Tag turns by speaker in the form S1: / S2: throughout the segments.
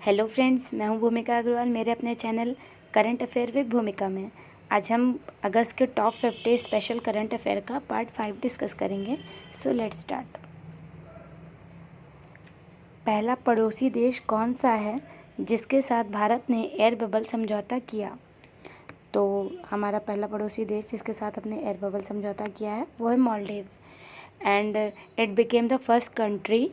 S1: Hello friends, मैं हूं भूमिका अग्रवाल मेरे अपने चैनल करंट अफेयर विद भूमिका में। आज हम अगस्त के टॉप 50 स्पेशल करंट अफेयर का पार्ट 5 डिस्कस करेंगे। So let's start. पहला पड़ोसी देश कौन सा है जिसके साथ भारत ने एयर बबल समझौता किया? तो हमारा पहला पड़ोसी देश जिसके साथ अपने एयर बबल समझौता किया है वो है Maldives, and it became the first country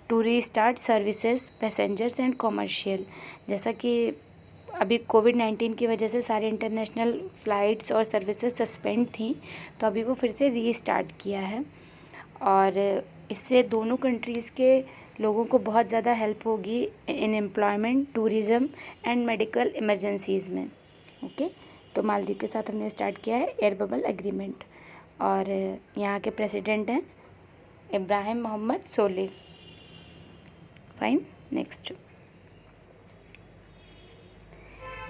S1: to restart services passengers and commercial. जैसा कि अभी कोविड-19 की वजह से सारे इंटरनेशनल फ़्लाइट्स और सर्विसेज सस्पेंड थी, तो अभी वो फिर से रीस्टार्ट किया है और इससे दोनों कंट्रीज़ के लोगों को बहुत ज़्यादा हेल्प होगी in employment, tourism and medical emergencies में। ओके, तो मालदीव के साथ हमने स्टार्ट किया है एयर बबल एग्रीमेंट और यहाँ के प्रेसिडेंट हैं Ibrahim Mohamed Solih. Fine, next.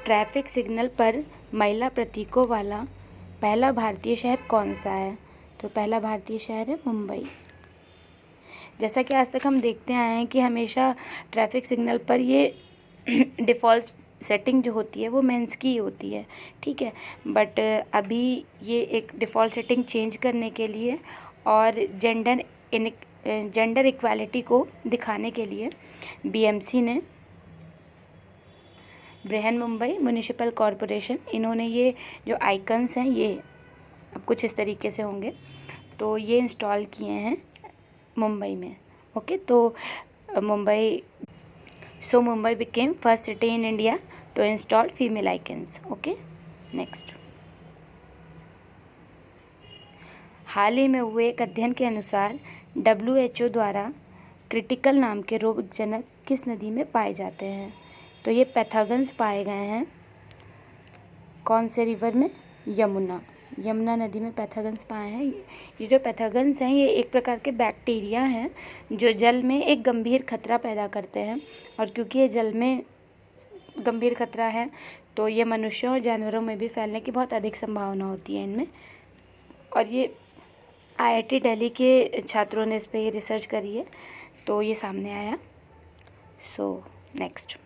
S1: Traffic signal पर महिला प्रतीकों वाला पहला भारतीय शहर कौन सा है? तो पहला भारतीय शहर है मुंबई। जैसा कि आज तक हम देखते आए हैं कि हमेशा ट्रैफिक सिग्नल पर ये डिफ़ॉल्ट सेटिंग जो होती है वो मेंस की ही होती है, ठीक है। बट अभी ये एक डिफ़ॉल्ट सेटिंग चेंज करने के लिए और जेंडर इक्वालिटी को दिखाने के लिए बीएमसी ने, बृहन मुंबई म्युनिसिपल कॉरपोरेशन, इन्होंने ये जो आइकन्स हैं ये अब कुछ इस तरीके से होंगे, तो ये इंस्टॉल किए हैं मुंबई में। ओके, तो Mumbai became first city in India to install female icons. Okay, next. हाल ही में हुए एक अध्ययन के अनुसार WHO द्वारा क्रिटिकल नाम के रोगजनक किस नदी में पाए जाते हैं? तो ये पैथोजेंस पाए गए हैं कौन से रिवर में? यमुना नदी में पैथोजेंस पाए हैं। ये जो पैथोजेंस हैं ये एक प्रकार के बैक्टीरिया हैं जो जल में एक गंभीर खतरा पैदा करते हैं, और क्योंकि ये जल में गंभीर खतरा है तो ये मनुष्यों और जानवरों में भी फैलने की बहुत अधिक संभावना होती है इनमें। और ये IIT दिल्ली के छात्रों ने इस पर ये रिसर्च करी है, तो ये सामने आया। So next.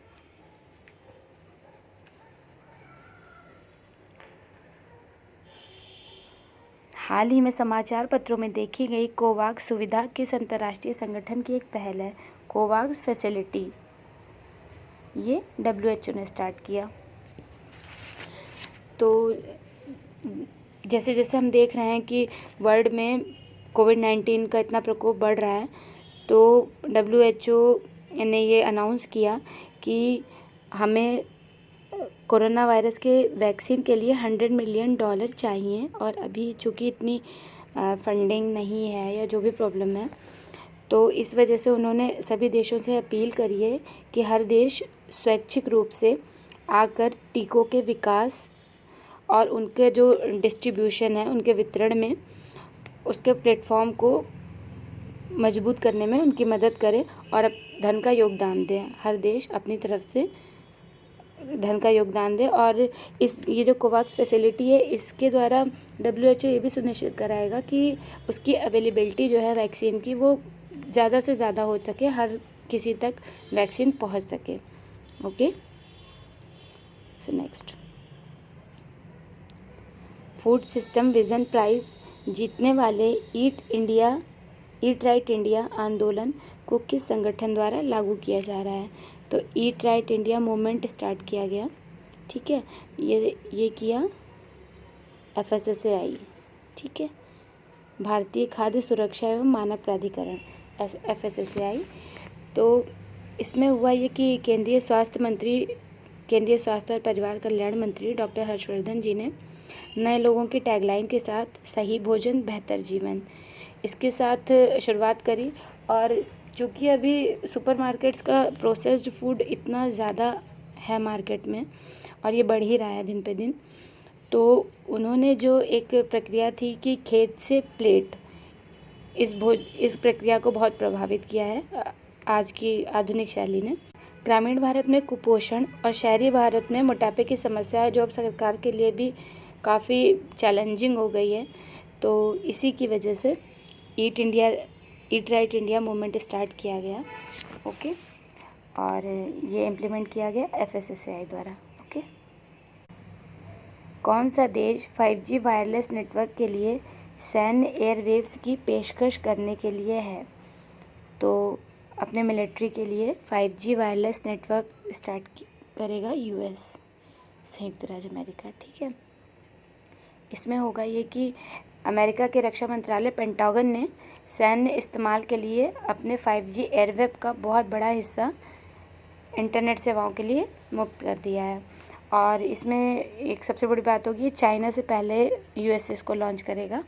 S1: हाल ही में समाचार पत्रों में देखी गई कोवाक्स सुविधा किस अंतर्राष्ट्रीय संगठन की एक पहल है? कोवाक्स फैसिलिटी ये WHO ने स्टार्ट किया। तो जैसे जैसे हम देख रहे हैं कि वर्ल्ड में कोविड-19 का इतना प्रकोप बढ़ रहा है, तो WHO ने ये अनाउंस किया कि हमें कोरोना वायरस के वैक्सीन के लिए $100 मिलियन चाहिए, और अभी चूँकि इतनी फंडिंग नहीं है या जो भी प्रॉब्लम है, तो इस वजह से उन्होंने सभी देशों से अपील करी है कि हर देश स्वैच्छिक रूप से आकर टीकों के विकास और उनके जो डिस्ट्रीब्यूशन है, उनके वितरण में, उसके प्लेटफॉर्म को मजबूत करने में उनकी मदद करें और धन का योगदान दें। हर देश अपनी तरफ से धन का योगदान दे, और ये जो कोवाक्स फैसिलिटी है इसके द्वारा WHO ये भी सुनिश्चित कराएगा कि उसकी अवेलेबिलिटी जो है वैक्सीन की वो ज़्यादा से ज़्यादा हो सके, हर किसी तक वैक्सीन पहुंच सके। Okay, so next. Food system vision prize जीतने वाले ईट राइट इंडिया आंदोलन को किस संगठन द्वारा लागू किया जा रहा है? तो eat right India movement start किया गया, ठीक है। ये किया FSSAI, ठीक है, भारतीय खाद्य सुरक्षा एवं मानक प्राधिकरण FSSAI। तो इसमें हुआ ये कि केंद्रीय स्वास्थ्य और परिवार कल्याण मंत्री डॉक्टर हर्षवर्धन जी ने नए लोगों की टैगलाइन के साथ सही भोजन बेहतर जीवन, इसके साथ शुरुआत करी। और चूँकि अभी सुपरमार्केट्स का प्रोसेस्ड फूड इतना ज़्यादा है मार्केट में और ये बढ़ ही रहा है दिन पे दिन, तो उन्होंने जो एक प्रक्रिया थी कि खेत से प्लेट, इस प्रक्रिया को बहुत प्रभावित किया है आज की आधुनिक शैली ने। ग्रामीण भारत में कुपोषण और शहरी भारत में मोटापे की समस्या है जो अब सरकार के लिए भी काफ़ी चैलेंजिंग हो गई है, तो इसी की वजह से eat right India movement start किया गया। ओके, और ये इम्प्लीमेंट किया गया FSSAI द्वारा। ओके, कौन सा देश 5G वायरलेस नेटवर्क के लिए सैन्य एयरवेव्स की पेशकश करने के लिए है? तो अपने मिलिट्री के लिए 5G वायरलेस नेटवर्क स्टार्ट करेगा US, संयुक्त राज्य अमेरिका। ठीक है, इसमें होगा ये कि अमेरिका के रक्षा मंत्रालय पेंटागन ने सैन्य इस्तेमाल के लिए अपने 5G एयरवेव का बहुत बड़ा हिस्सा इंटरनेट सेवाओं के लिए मुक्त कर दिया है। और इसमें एक सबसे बड़ी बात होगी, चाइना से पहले US इसको लॉन्च करेगा।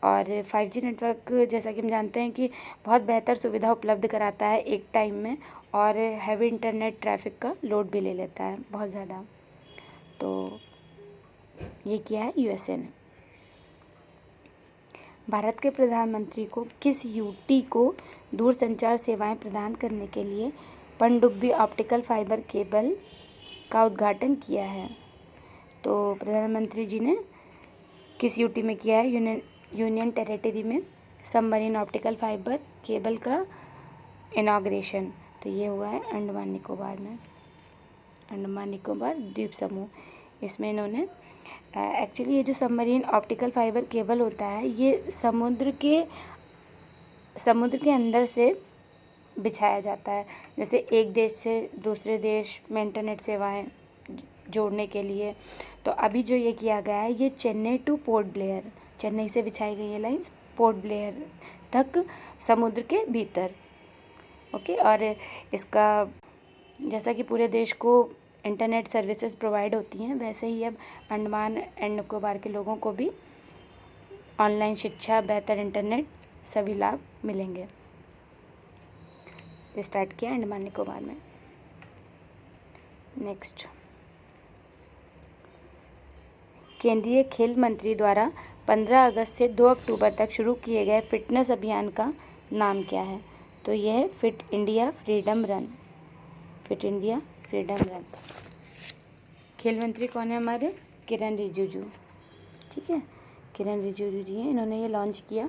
S1: और 5G नेटवर्क जैसा कि हम जानते हैं कि बहुत बेहतर सुविधा उपलब्ध कराता है एक टाइम में, और हैवी इंटरनेट ट्रैफिक का लोड भी ले लेता है बहुत ज़्यादा। तो ये किया है USA ने। भारत के प्रधानमंत्री को किस यूटी को दूरसंचार सेवाएं प्रदान करने के लिए पनडुब्बी ऑप्टिकल फाइबर केबल का उद्घाटन किया है? तो प्रधानमंत्री जी ने किस यूटी में किया है? यूनियन टेरिटरी में सबमरीन ऑप्टिकल फाइबर केबल का इनॉग्रेशन। तो ये हुआ है अंडमान निकोबार में, अंडमान निकोबार द्वीप समूह। इसमें इन्होंने एक्चुअली ये जो सबमरीन ऑप्टिकल फाइबर केबल होता है, ये समुद्र के अंदर से बिछाया जाता है, जैसे एक देश से दूसरे देश में इंटरनेट सेवाएं जोड़ने के लिए। तो अभी जो ये किया गया है, ये Chennai two port Blair, Chennai से बिछाई गई है लाइन्स पोर्ट ब्लेयर तक समुद्र के भीतर। ओके, और इसका जैसा कि पूरे देश को इंटरनेट सर्विसेज प्रोवाइड होती हैं, वैसे ही अब अंडमान एंड निकोबार के लोगों को भी ऑनलाइन शिक्षा, बेहतर इंटरनेट, सभी लाभ मिलेंगे। स्टार्ट किया अंडमान निकोबार में। नेक्स्ट, केंद्रीय खेल मंत्री द्वारा 15 अगस्त से 2 अक्टूबर तक शुरू किए गए फिटनेस अभियान का नाम क्या है? तो यह है fit India freedom run. Fit India freedom run. खेल मंत्री कौन है हमारे? किरण रिजिजू। ठीक है, किरण रिजिजू जी हैं, इन्होंने ये लॉन्च किया।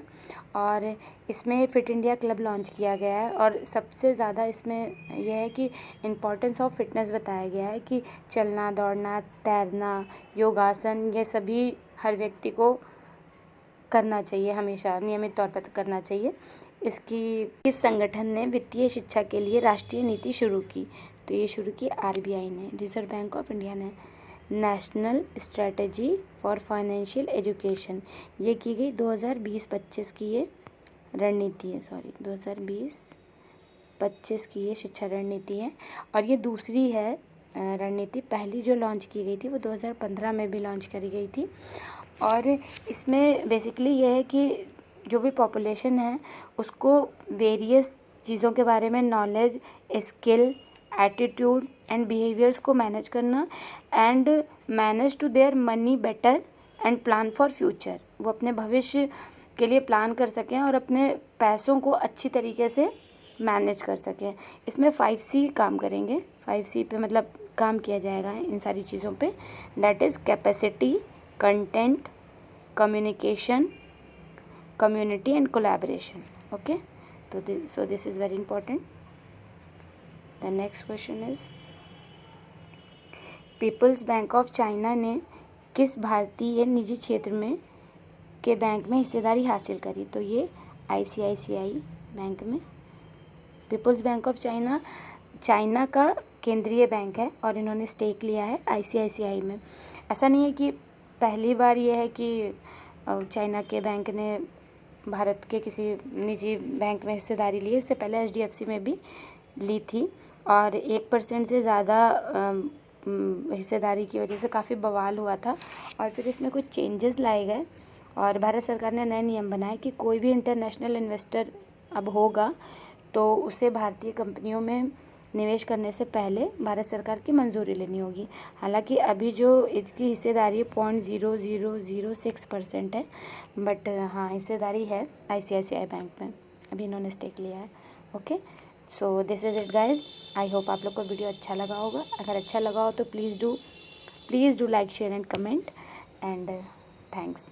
S1: और इसमें फिट इंडिया क्लब लॉन्च किया गया है। और सबसे ज़्यादा इसमें यह है कि इम्पॉर्टेंस ऑफ फिटनेस बताया गया है कि चलना, दौड़ना, तैरना, योगासन, ये सभी हर व्यक्ति को करना चाहिए, हमेशा नियमित तौर पर करना चाहिए। इस संगठन ने वित्तीय शिक्षा के लिए राष्ट्रीय नीति शुरू की। तो ये शुरू की RBI ने, रिजर्व बैंक ऑफ इंडिया ने। National strategy for financial education, ये की गई 2020-25 की ये रणनीति है, 2020-25 की ये शिक्षा रणनीति है। और ये दूसरी है रणनीति। पहली जो लॉन्च की गई थी वो 2015 में भी लॉन्च करी गई थी। और इसमें बेसिकली ये है कि जो भी पॉपुलेशन है उसको वेरियस चीज़ों के बारे में knowledge, skill, attitude and behaviours को मैनेज करना, and manage to their money better and plan for future. वो अपने भविष्य के लिए प्लान कर सकें और अपने पैसों को अच्छी तरीके से मैनेज कर सकें। इसमें 5C काम करेंगे। 5C पे मतलब काम किया जाएगा इन सारी चीज़ों पे। That is capacity, content, communication, community and collaboration. Okay, so this is very important. The next question is, people's bank of China ने किस भारतीय निजी क्षेत्र में के बैंक में हिस्सेदारी हासिल करी? तो ये ICICI बैंक में। पीपल्स बैंक ऑफ चाइना का केंद्रीय बैंक है और इन्होंने स्टेक लिया है ICICI में। ऐसा नहीं है कि पहली बार ये है कि चाइना के बैंक ने भारत के किसी निजी बैंक में हिस्सेदारी ली है। इससे पहले HDFC में भी ली थी और 1% से ज़्यादा हिस्सेदारी की वजह से काफ़ी बवाल हुआ था। और फिर इसमें कुछ चेंजेस लाए गए और भारत सरकार ने नए नियम बनाए कि कोई भी इंटरनेशनल इन्वेस्टर अब होगा तो उसे भारतीय कंपनियों में निवेश करने से पहले भारत सरकार की मंजूरी लेनी होगी। हालांकि अभी जो इसकी हिस्सेदारी 0.0006% है, बट हाँ हिस्सेदारी है ICICI बैंक में। अभी इन्होंने स्टेक लिया है। Okay, so this is it guys. I hope आप लोग को वीडियो अच्छा लगा होगा। अगर अच्छा लगा हो तो please do like, share and comment, and thanks.